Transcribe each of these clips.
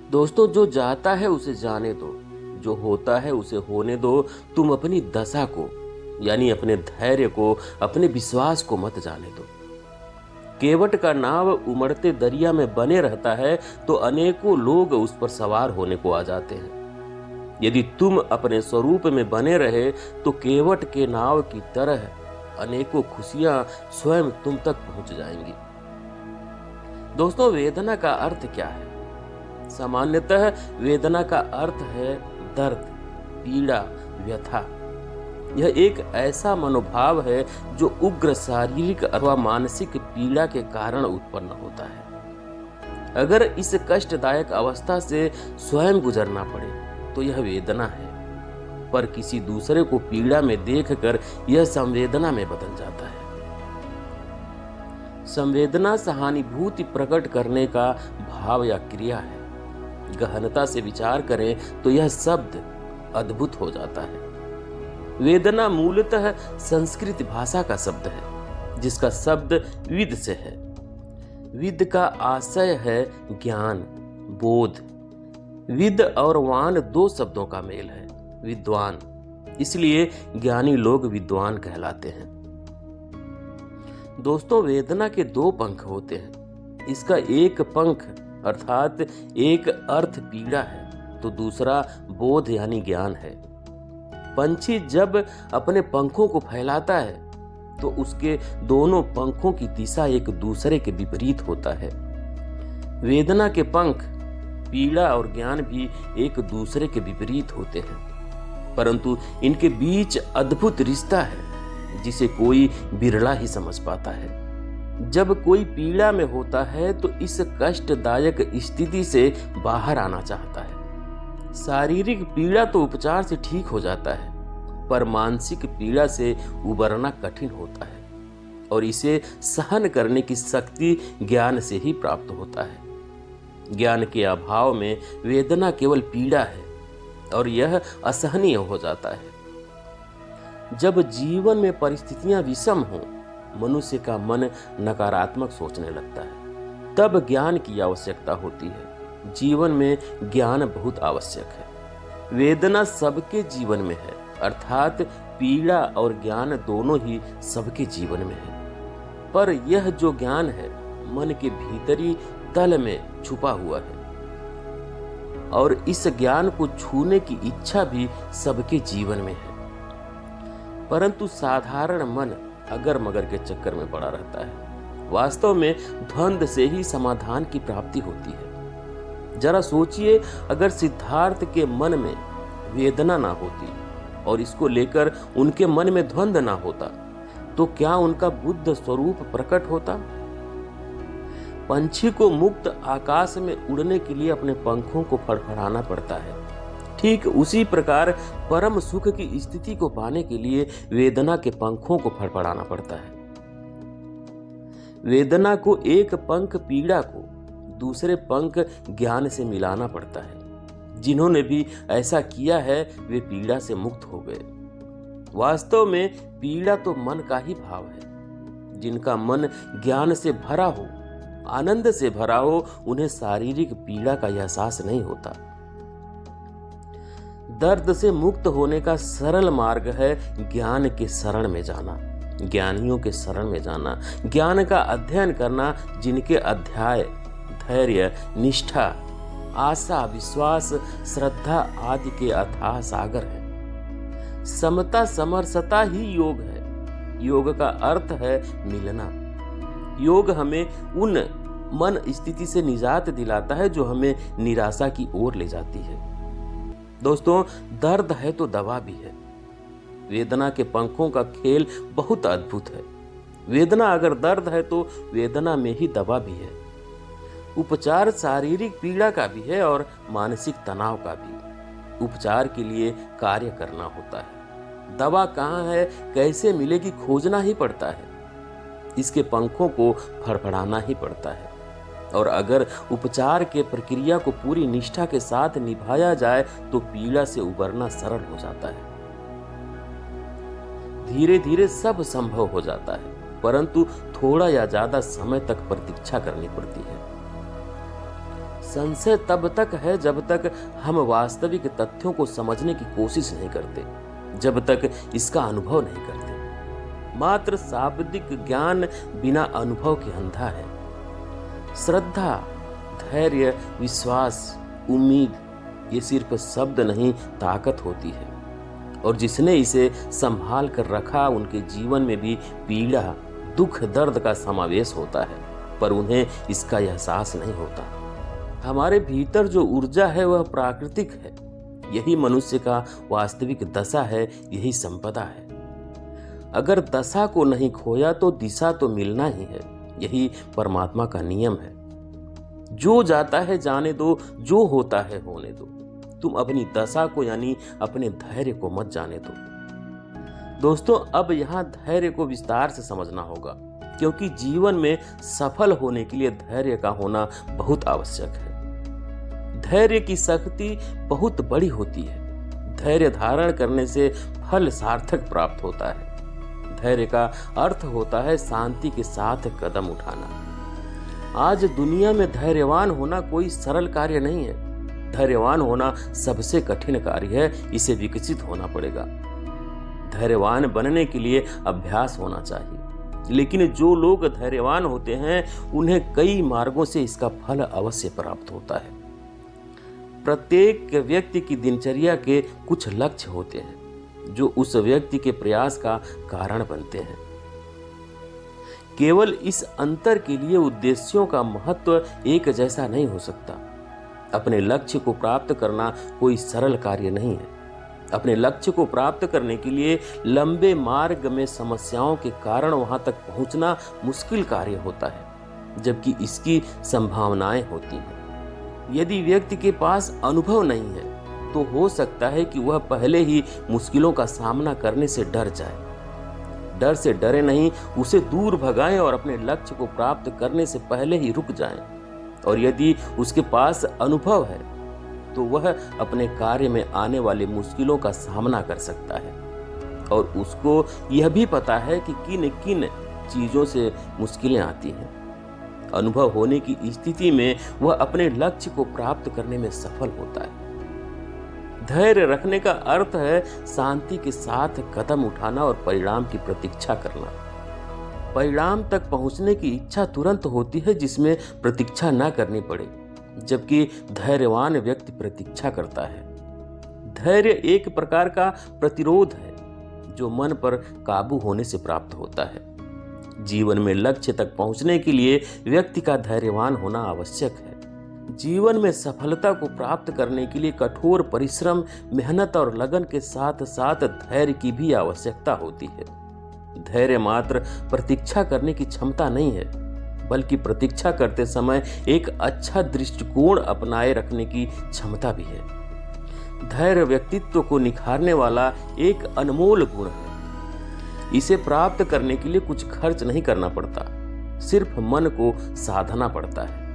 दोस्तों, जो जाता है उसे जाने दो, जो होता है उसे होने दो। तुम अपनी दशा को, यानी अपने धैर्य को, अपने विश्वास को मत जाने दो। केवट का नाव उमड़ते दरिया में बने रहता है तो अनेकों लोग उस पर सवार होने को आ जाते हैं। यदि तुम अपने स्वरूप में बने रहे तो केवट के नाव की तरह अनेकों खुशियां स्वयं तुम तक पहुंच जाएंगी। दोस्तों, वेदना का अर्थ क्या है? सामान्यतः वेदना का अर्थ है दर्द, पीड़ा, व्यथा। यह एक ऐसा मनोभाव है जो उग्र शारीरिक अथवा मानसिक पीड़ा के कारण उत्पन्न होता है। अगर इस कष्टदायक अवस्था से स्वयं गुजरना पड़े तो यह वेदना है, पर किसी दूसरे को पीड़ा में देखकर यह संवेदना में बदल जाता है। संवेदना सहानुभूति प्रकट करने का भाव या क्रिया है। गहनता से विचार करें तो यह शब्द अद्भुत हो जाता है। वेदना मूलतः संस्कृत भाषा का शब्द है, जिसका शब्द विद से है। विद का आशय है ज्ञान, बोध। विद और वान दो शब्दों का मेल है, विद्वान। इसलिए ज्ञानी लोग विद्वान कहलाते हैं। दोस्तों, वेदना के दो पंख होते हैं। इसका एक पंख अर्थात एक अर्थ पीड़ा है तो दूसरा बोध यानी ज्ञान है। पंछी जब अपने पंखों को फैलाता है तो उसके दोनों पंखों की दिशा एक दूसरे के विपरीत होता है। वेदना के पंख, पीड़ा और ज्ञान भी एक दूसरे के विपरीत होते हैं, परंतु इनके बीच अद्भुत रिश्ता है जिसे कोई बिरला ही समझ पाता है। जब कोई पीड़ा में होता है तो इस कष्टदायक स्थिति से बाहर आना चाहता है। शारीरिक पीड़ा तो उपचार से ठीक हो जाता है, पर मानसिक पीड़ा से उबरना कठिन होता है और इसे सहन करने की शक्ति ज्ञान से ही प्राप्त होता है। ज्ञान के अभाव में वेदना केवल पीड़ा है और यह असहनीय हो जाता है। जब जीवन में परिस्थितियां विषम हों, मनुष्य का मन नकारात्मक सोचने लगता है, तब ज्ञान की आवश्यकता होती है। जीवन में ज्ञान बहुत आवश्यक है। वेदना सबके जीवन में है, अर्थात पीड़ा और ज्ञान दोनों ही सबके जीवन में है। पर यह जो ज्ञान है मन के भीतरी तल में छुपा हुआ है और इस ज्ञान को छूने की इच्छा भी सबके जीवन में है, परंतु साधारण मन अगर मगर के चक्कर में पड़ा रहता है। वास्तव में द्वंद्व से ही समाधान की प्राप्ति होती है। जरा सोचिए, अगर सिद्धार्थ के मन में वेदना ना होती और इसको लेकर उनके मन में द्वंद्व ना होता तो क्या उनका बुद्ध स्वरूप प्रकट होता? पंछी को मुक्त आकाश में उड़ने के लिए अपने पंखों को फड़फड़ाना पड़ता है। ठीक उसी प्रकार परम सुख की स्थिति को पाने के लिए वेदना के पंखों को फड़फड़ाना पड़ता है। वेदना को एक पंख पीड़ा को दूसरे पंख ज्ञान से मिलाना पड़ता है। जिन्होंने भी ऐसा किया है वे पीड़ा से मुक्त हो गए। वास्तव में पीड़ा तो मन का ही भाव है। जिनका मन ज्ञान से भरा हो, आनंद से भरा हो, उन्हें शारीरिक पीड़ा का एहसास नहीं होता। दर्द से मुक्त होने का सरल मार्ग है ज्ञान के शरण में जाना, ज्ञानियों के शरण में जाना, ज्ञान का अध्ययन करना, जिनके अध्याय धैर्य, निष्ठा, आशा, विश्वास, श्रद्धा आदि के अथाह सागर है। समता समरसता ही योग है। योग का अर्थ है मिलना। योग हमें उन मन स्थिति से निजात दिलाता है जो हमें निराशा की ओर ले जाती है। दोस्तों, दर्द है तो दवा भी है। वेदना के पंखों का खेल बहुत अद्भुत है। वेदना अगर दर्द है तो वेदना में ही दवा भी है। उपचार शारीरिक पीड़ा का भी है और मानसिक तनाव का भी। उपचार के लिए कार्य करना होता है। दवा कहाँ है, कैसे मिलेगी, खोजना ही पड़ता है। इसके पंखों को फड़फड़ाना ही पड़ता है। और अगर उपचार के प्रक्रिया को पूरी निष्ठा के साथ निभाया जाए तो पीड़ा से उबरना सरल हो जाता है। धीरे धीरे सब संभव हो जाता है, परंतु थोड़ा या ज्यादा समय तक प्रतीक्षा करनी पड़ती है। संशय तब तक है जब तक हम वास्तविक तथ्यों को समझने की कोशिश नहीं करते, जब तक इसका अनुभव नहीं करते। मात्र शाब्दिक ज्ञान बिना अनुभव के अंधा है। श्रद्धा, धैर्य, विश्वास, उम्मीद ये सिर्फ शब्द नहीं, ताकत होती है। और जिसने इसे संभाल कर रखा उनके जीवन में भी पीड़ा, दुख, दर्द का समावेश होता है, पर उन्हें इसका एहसास नहीं होता। हमारे भीतर जो ऊर्जा है वह प्राकृतिक है। यही मनुष्य का वास्तविक दशा है, यही संपदा है। अगर दशा को नहीं खोया तो दिशा तो मिलना ही है। यही परमात्मा का नियम है। जो जाता है जाने दो, जो होता है होने दो। तुम अपनी दशा को यानी अपने धैर्य को मत जाने दो। दोस्तों, अब यहाँ धैर्य को विस्तार से समझना होगा, क्योंकि जीवन में सफल होने के लिए धैर्य का होना बहुत आवश्यक है। धैर्य की शक्ति बहुत बड़ी होती है। धैर्य धारण करने से फल सार्थक प्राप्त होता है। धैर्य का अर्थ होता है शांति के साथ कदम उठाना। आज दुनिया में धैर्यवान होना कोई सरल कार्य नहीं है। धैर्यवान होना सबसे कठिन कार्य है। इसे विकसित होना पड़ेगा। धैर्यवान बनने के लिए अभ्यास होना चाहिए। लेकिन जो लोग धैर्यवान होते हैं उन्हें कई मार्गों से इसका फल अवश्य प्राप्त होता है। प्रत्येक व्यक्ति की दिनचर्या के कुछ लक्ष्य होते हैं जो उस व्यक्ति के प्रयास का कारण बनते हैं। केवल इस अंतर के लिए उद्देश्यों का महत्व एक जैसा नहीं हो सकता। अपने लक्ष्य को प्राप्त करना कोई सरल कार्य नहीं है। अपने लक्ष्य को प्राप्त करने के लिए लंबे मार्ग में समस्याओं के कारण वहां तक पहुंचना मुश्किल कार्य होता है, जबकि इसकी संभावनाएं होती हैं। यदि व्यक्ति के पास अनुभव नहीं है तो हो सकता है कि वह पहले ही मुश्किलों का सामना करने से डर जाए। डर से डरे नहीं, उसे दूर भगाएं और अपने लक्ष्य को प्राप्त करने से पहले ही रुक जाएं। और यदि उसके पास अनुभव है तो वह अपने कार्य में आने वाली मुश्किलों का सामना कर सकता है और उसको यह भी पता है कि किन किन चीजों से मुश्किलें आती हैं। अनुभव होने की स्थिति में वह अपने लक्ष्य को प्राप्त करने में सफल होता है। धैर्य रखने का अर्थ है शांति के साथ कदम उठाना और परिणाम की प्रतीक्षा करना। परिणाम तक पहुंचने की इच्छा तुरंत होती है जिसमें प्रतीक्षा न करनी पड़े, जबकि धैर्यवान व्यक्ति प्रतीक्षा करता है। धैर्य एक प्रकार का प्रतिरोध है जो मन पर काबू होने से प्राप्त होता है। जीवन में लक्ष्य तक पहुंचने के लिए व्यक्ति का धैर्यवान होना आवश्यक है। जीवन में सफलता को प्राप्त करने के लिए कठोर परिश्रम, मेहनत और लगन के साथ साथ धैर्य की भी आवश्यकता होती है। धैर्य मात्र प्रतीक्षा करने की क्षमता नहीं है, बल्कि प्रतीक्षा करते समय एक अच्छा दृष्टिकोण अपनाए रखने की क्षमता भी है। धैर्य व्यक्तित्व को निखारने वाला एक अनमोल गुण है। इसे प्राप्त करने के लिए कुछ खर्च नहीं करना पड़ता, सिर्फ मन को साधना पड़ता है।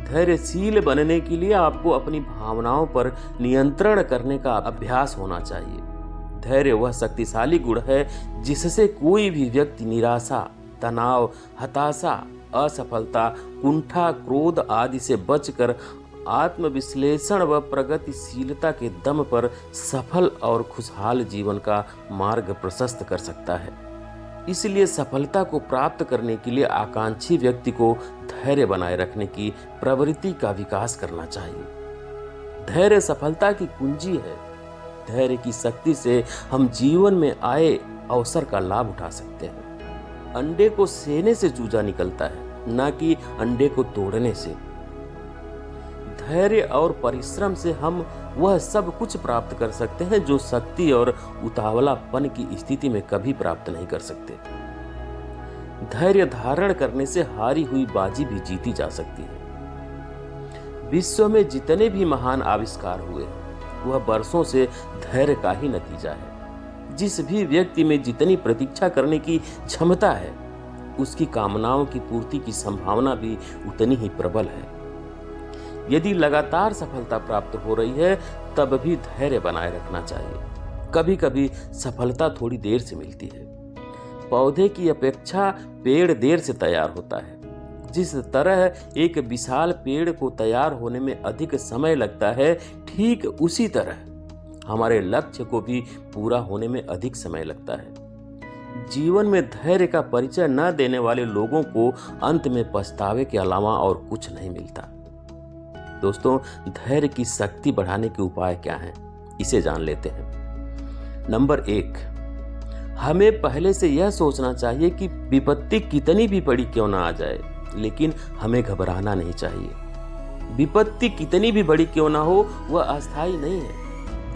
धैर्यशील बनने के लिए आपको अपनी भावनाओं पर नियंत्रण करने का अभ्यास होना चाहिए। धैर्य वह शक्तिशाली गुण है जिससे कोई भी व्यक्ति निराशा, तनाव, हताशा, असफलता, कुंठा, क्रोध आदि से बचकर आत्मविश्लेषण व प्रगतिशीलता के दम पर सफल और खुशहाल जीवन का मार्ग प्रशस्त कर सकता है। इसलिए सफलता को प्राप्त करने के लिए आकांक्षी व्यक्ति को धैर्य बनाए रखने की प्रवृत्ति का विकास करना चाहिए। धैर्य सफलता की कुंजी है। धैर्य की शक्ति से हम जीवन में आए अवसर का लाभ उठा सकते हैं। अंडे को सेने से चूजा निकलता है, न कि अंडे को तोड़ने से। धैर्य और परिश्रम से हम वह सब कुछ प्राप्त कर सकते हैं जो शक्ति और उतावलापन की स्थिति में कभी प्राप्त नहीं कर सकते। धैर्य धारण करने से हारी हुई बाजी भी जीती जा सकती है। विश्व में जितने भी महान आविष्कार हुए वह वर्षों से धैर्य का ही नतीजा है। जिस भी व्यक्ति में जितनी प्रतीक्षा करने की क्षमता है उसकी कामनाओं की पूर्ति की संभावना भी उतनी ही प्रबल है। यदि लगातार सफलता प्राप्त हो रही है तब भी धैर्य बनाए रखना चाहिए। कभी कभी सफलता थोड़ी देर से मिलती है। पौधे की अपेक्षा पेड़ देर से तैयार होता है। जिस तरह एक विशाल पेड़ को तैयार होने में अधिक समय लगता है, ठीक उसी तरह हमारे लक्ष्य को भी पूरा होने में अधिक समय लगता है। जीवन में धैर्य का परिचय न देने वाले लोगों को अंत में पछतावे के अलावा और कुछ नहीं मिलता। दोस्तों, धैर्य की शक्ति बढ़ाने के उपाय क्या हैं, इसे जान लेते हैं। नंबर 1, हमें पहले से यह सोचना चाहिए कि विपत्ति कितनी भी बड़ी क्यों ना आ जाए, लेकिन हमें घबराना नहीं चाहिए। विपत्ति कितनी भी बड़ी क्यों ना हो, वह अस्थायी नहीं है।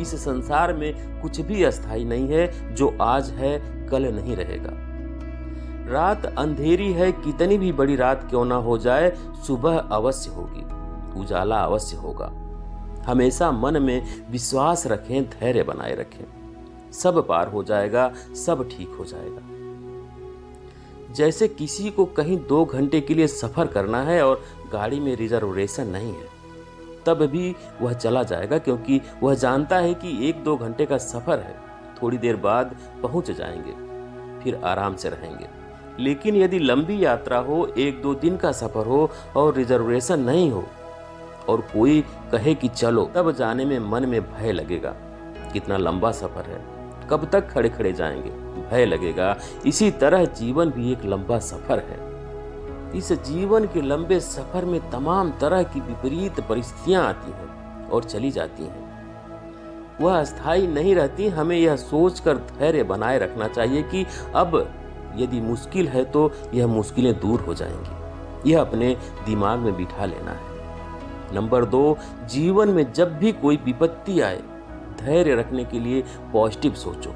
इस संसार में कुछ भी अस्थायी नहीं है। जो आज है कल नहीं रहेगा। रात अंधेरी है, कितनी भी बड़ी रात क्यों ना हो जाए, सुबह अवश्य होगी, उजाला अवश्य होगा। हमेशा मन में विश्वास रखें, धैर्य बनाए रखें। सब पार हो जाएगा, सब ठीक हो जाएगा। जैसे किसी को कहीं 2 घंटे के लिए सफर करना है और गाड़ी में रिजर्वेशन नहीं है, तब भी वह चला जाएगा, क्योंकि वह जानता है कि 1-2 घंटे का सफर है, थोड़ी देर बाद पहुंच जाएंगे, फिर आराम से रहेंगे। लेकिन यदि लंबी यात्रा हो, 1-2 दिन का सफर हो और रिजर्वेशन नहीं हो और कोई कहे कि चलो, तब जाने में मन में भय लगेगा। कितना लंबा सफर है, कब तक खड़े खड़े जाएंगे, भय लगेगा। इसी तरह जीवन भी एक लंबा सफर है। इस जीवन के लंबे सफर में तमाम तरह की विपरीत परिस्थितियां आती हैं और चली जाती हैं। वह अस्थायी नहीं रहती। हमें यह सोचकर धैर्य बनाए रखना चाहिए कि अब यदि मुश्किल है तो यह मुश्किलें दूर हो जाएंगी। यह अपने दिमाग में बिठा लेना है। नंबर 2, जीवन में जब भी कोई विपत्ति आए, धैर्य रखने के लिए पॉजिटिव सोचो।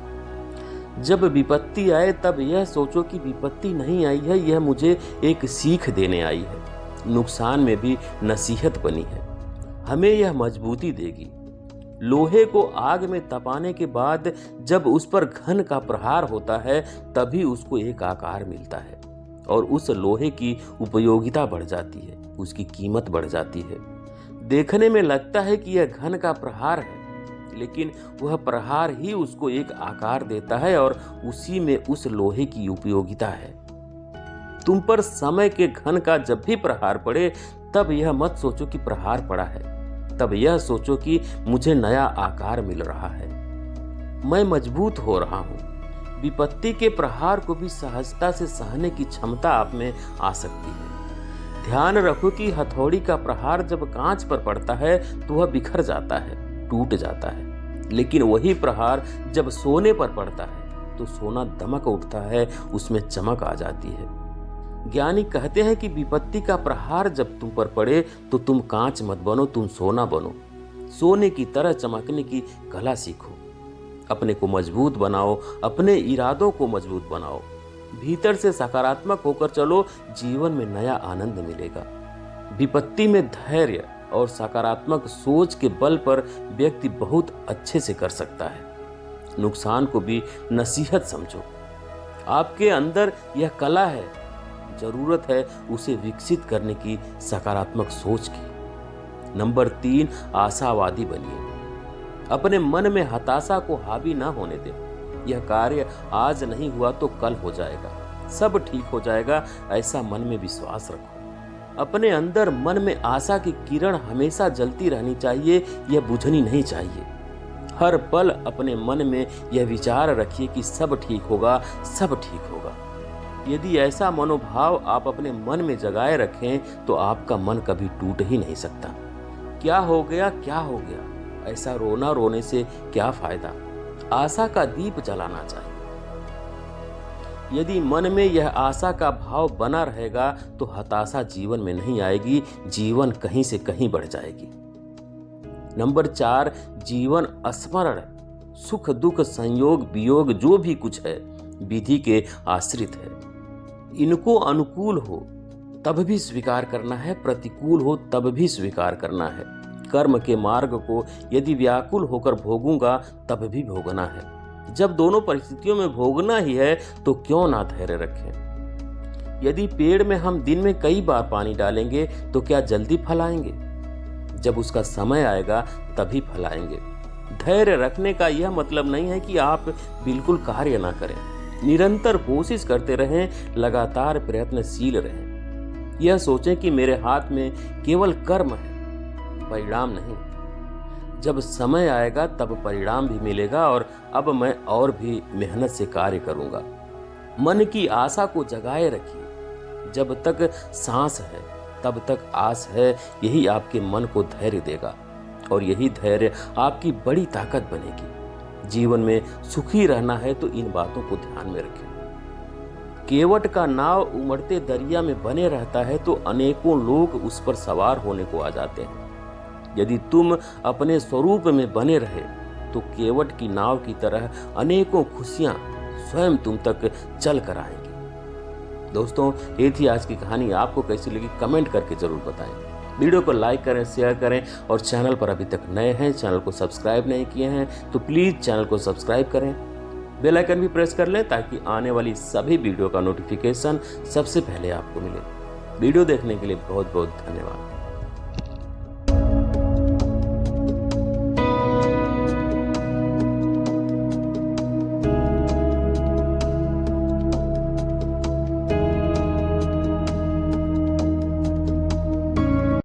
जब विपत्ति आए तब यह सोचो कि विपत्ति नहीं आई है, यह मुझे एक सीख देने आई है। नुकसान में भी नसीहत बनी है, हमें यह मजबूती देगी। लोहे को आग में तपाने के बाद जब उस पर घन का प्रहार होता है, तभी उसको एक आकार मिलता है और उस लोहे की उपयोगिता बढ़ जाती है, उसकी कीमत बढ़ जाती है। देखने में लगता है कि यह घन का प्रहार है, लेकिन वह प्रहार ही उसको एक आकार देता है और उसी में उस लोहे की उपयोगिता है। तुम पर समय के घन का जब भी प्रहार पड़े, तब यह मत सोचो कि प्रहार पड़ा है, तब यह सोचो कि मुझे नया आकार मिल रहा है, मैं मजबूत हो रहा हूं। विपत्ति के प्रहार को भी सहजता से सहने की क्षमता आप में आ सकती है। ध्यान रखो कि हथौड़ी का प्रहार जब कांच पर पड़ता है तो वह बिखर जाता है, टूट जाता है, लेकिन वही प्रहार जब सोने पर पड़ता है तो सोना दमक उठता है, उसमें चमक आ जाती है। ज्ञानी कहते हैं कि विपत्ति का प्रहार जब तुम पर पड़े तो तुम कांच मत बनो, तुम सोना बनो। सोने की तरह चमकने की कला सीखो, अपने को मजबूत बनाओ, अपने इरादों को मजबूत बनाओ। भीतर से सकारात्मक होकर चलो, जीवन में नया आनंद मिलेगा। विपत्ति में धैर्य और सकारात्मक सोच के बल पर व्यक्ति बहुत अच्छे से कर सकता है। नुकसान को भी नसीहत समझो। आपके अंदर यह कला है, जरूरत है उसे विकसित करने की, सकारात्मक सोच की। नंबर 3, आशावादी बनिए। अपने मन में हताशा को हावी ना होने दें। यह कार्य आज नहीं हुआ तो कल हो जाएगा, सब ठीक हो जाएगा, ऐसा मन में विश्वास रखो। अपने अंदर मन में आशा की किरण हमेशा जलती रहनी चाहिए, यह बुझनी नहीं चाहिए। हर पल अपने मन में यह विचार रखिए कि सब ठीक होगा, सब ठीक होगा। यदि ऐसा मनोभाव आप अपने मन में जगाए रखें तो आपका मन कभी टूट ही नहीं सकता। क्या हो गया, क्या हो गया, ऐसा रोना रोने से क्या फायदा। आशा का दीप जलाना चाहिए। यदि मन में यह आशा का भाव बना रहेगा तो हताशा जीवन में नहीं आएगी, जीवन कहीं से कहीं बढ़ जाएगी। नंबर 4, जीवन स्मरण, सुख दुख संयोग वियोग जो भी कुछ है विधि के आश्रित है। इनको अनुकूल हो तब भी स्वीकार करना है, प्रतिकूल हो तब भी स्वीकार करना है। कर्म के मार्ग को यदि व्याकुल होकर भोगूंगा तब भी भोगना है। जब दोनों परिस्थितियों में भोगना ही है तो क्यों ना धैर्य रखें। यदि पेड़ में हम दिन में कई बार पानी डालेंगे तो क्या जल्दी फल आएंगे? जब उसका समय आएगा तभी फल आएंगे। धैर्य रखने का यह मतलब नहीं है कि आप बिल्कुल कार्य ना करें। निरंतर कोशिश करते रहें, लगातार प्रयत्नशील रहें। यह सोचें कि मेरे हाथ में केवल कर्म है, परिणाम नहीं। जब समय आएगा तब परिणाम भी मिलेगा और अब मैं और भी मेहनत से कार्य करूंगा। मन की आशा को जगाए रखिए। जब तक सांस है तब तक आस है, यही आपके मन को धैर्य देगा और यही धैर्य आपकी बड़ी ताकत बनेगी। जीवन में सुखी रहना है तो इन बातों को ध्यान में रखें। केवट का नाव उमड़ते दरिया में बने रहता है तो अनेकों लोग उस पर सवार होने को आ जाते हैं। यदि तुम अपने स्वरूप में बने रहे तो केवट की नाव की तरह अनेकों खुशियां स्वयं तुम तक चल कर आएंगी। दोस्तों, ये थी आज की कहानी। आपको कैसी लगी कमेंट करके जरूर बताएं। वीडियो को लाइक करें, शेयर करें और चैनल पर अभी तक नए हैं, चैनल को सब्सक्राइब नहीं किए हैं तो प्लीज़ चैनल को सब्सक्राइब करें। बेल आइकन भी प्रेस कर लें ताकि आने वाली सभी वीडियो का नोटिफिकेशन सबसे पहले आपको मिले। वीडियो देखने के लिए बहुत बहुत धन्यवाद।